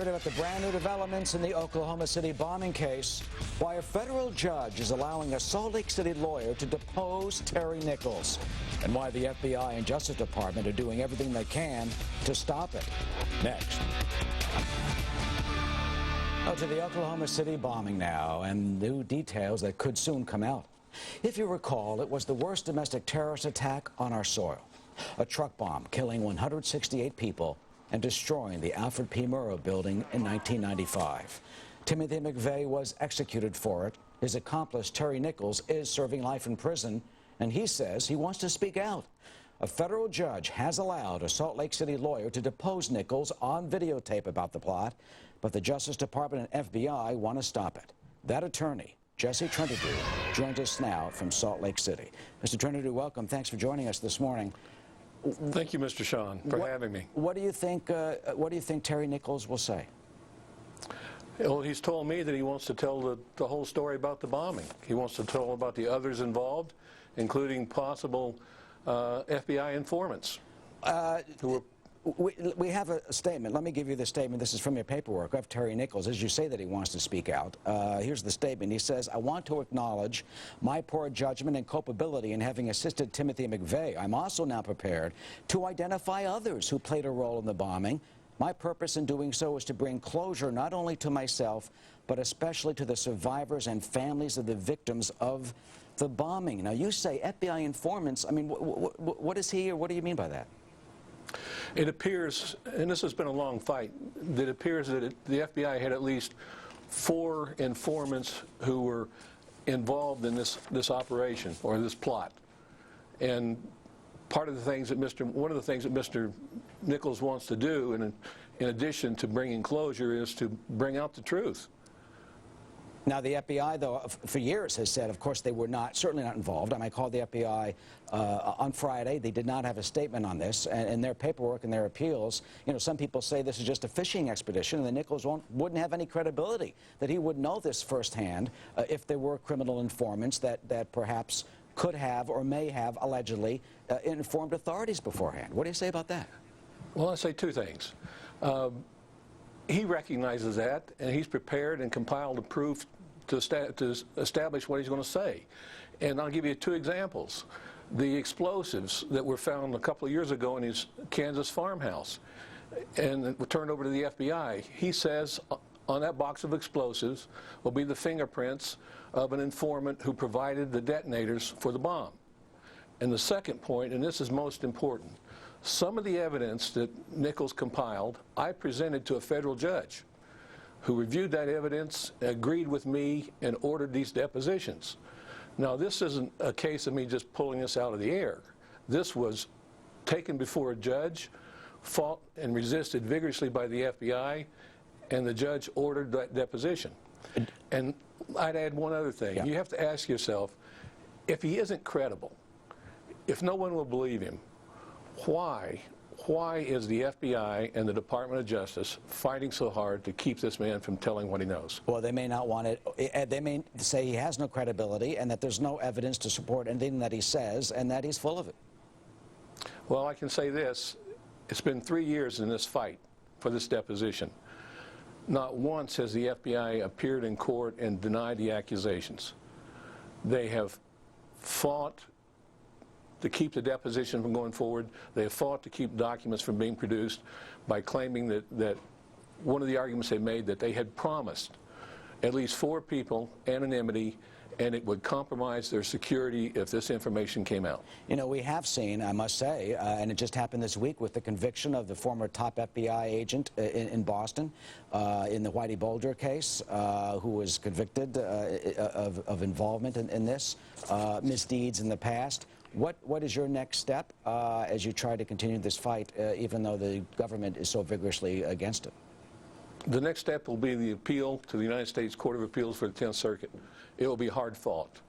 About the brand new developments in the Oklahoma City bombing case, why a federal judge is allowing a Salt Lake City lawyer to depose Terry Nichols, and why the FBI and Justice Department are doing everything they can to stop it. Next. To the Oklahoma City bombing now, and new details that could soon come out. If you recall, it was the worst domestic terrorist attack on our soil. A truck bomb killing 168 people and destroying the Alfred P. Murrah building in 1995. Timothy McVeigh was executed for it. His accomplice, Terry Nichols, is serving life in prison, and he says he wants to speak out. A federal judge has allowed a Salt Lake City lawyer to depose Nichols on videotape about the plot, but the Justice Department and FBI want to stop it. That attorney, Jesse Trentadue, joins us now from Salt Lake City. Mr. Trentadue, welcome. Thanks for joining us this morning. Thank you, Mr. Sean, for having me. What do you think Terry Nichols will say? Well, he's told me that he wants to tell the whole story about the bombing. He wants to tell about the others involved, including possible FBI informants who were... We have a statement. Let me give you the statement. This is from your paperwork of Terry Nichols. As you say that he wants to speak out, here's the statement. He says, "I want to acknowledge my poor judgment and culpability in having assisted Timothy McVeigh. I'm also now prepared to identify others who played a role in the bombing. My purpose in doing so is to bring closure not only to myself, but especially to the survivors and families of the victims of the bombing." Now, you say FBI informants. I mean, what is he, or what do you mean by that? It appears, and this has been a long fight, that it appears that the FBI had at least 4 informants who were involved in this operation or this plot. And part of the things that one of the things that Mr. Nichols wants to do, in addition to bringing closure, is to bring out the truth. Now, the FBI, though, for years has said, of course, they were certainly not involved. I called the FBI on Friday. They did not have a statement on this. And in their paperwork and their appeals, you know, some people say this is just a fishing expedition, and the Nichols wouldn't have any credibility, that he would know this firsthand if there were criminal informants that perhaps could have or may have allegedly informed authorities beforehand. What do you say about that? Well, I say 2 things. He recognizes that, and he's prepared and compiled a proof to establish what he's going to say. And I'll give you 2 examples. The explosives that were found a couple of years ago in his Kansas farmhouse and were turned over to the FBI. He says on that box of explosives will be the fingerprints of an informant who provided the detonators for the bomb. And the second point, and this is most important, some of the evidence that Nichols compiled, I presented to a federal judge who reviewed that evidence, agreed with me, and ordered these depositions. Now, this isn't a case of me just pulling this out of the air. This was taken before a judge, fought and resisted vigorously by the FBI, and the judge ordered that deposition. And I'd add one other thing. Yeah. You have to ask yourself, if he isn't credible, if no one will believe him, why is the FBI and the Department of Justice fighting so hard to keep this man from telling what he knows? Well, they may not want it. They may say he has no credibility and that there's no evidence to support anything that he says and that he's full of it. Well, I can say this. It's been 3 years in this fight for this deposition. Not once has the FBI appeared in court and denied the accusations. They have fought to keep the deposition from going forward. They have fought to keep documents from being produced by claiming that one of the arguments they made, that they had promised at least 4 people anonymity, and it would compromise their security if this information came out. You know, we have seen, I must say, and it just happened this week with the conviction of the former top FBI agent in Boston in the Whitey Bulger case, who was convicted of involvement in this, misdeeds in the past. What is your next step as you try to continue this fight, even though the government is so vigorously against it? The next step will be the appeal to the United States Court of Appeals for the 10th Circuit. It will be hard fought.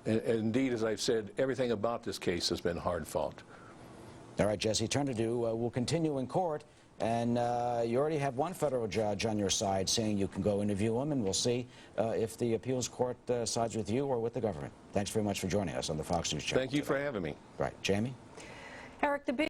And indeed, as I've said, everything about this case has been hard fought. All right, Jesse Trentadue, we'll continue in court. And you already have one federal judge on your side saying you can go interview him, and we'll see if the appeals court sides with you or with the government. Thanks very much for joining us on the Fox News Channel. Thank you for having me. Right. Jamie? Eric, the big